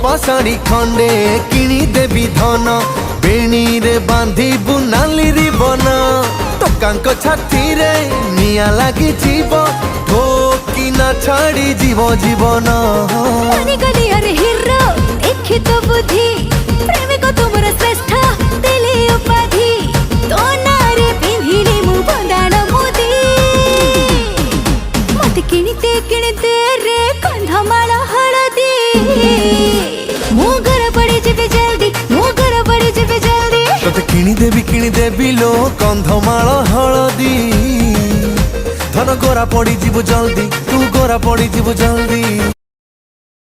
पाशाणी खंडे किणी देवी धन बेणी रे बांधी बुनाली रिबन टोकांक छाती रे निया लागी जीव ठोकी ना छाड़ी जीव जीवन हिरो देखी तो बुद्धि प्रेमिक तुमर श्रेष्ठ दिले उपाधि तो नारे पिंधिले मु बंदाण मोदी मत किणिते रे कंधमाल हळदी मु घर पड़ी जेबे जल्दी मु घर पड़ी जेबे जल्दी तोते किणी देबी लो कंधमाल हळदी धन गोरा पड़ी जीव जल्दी तू गोरा पड़ी जीव जल्दी।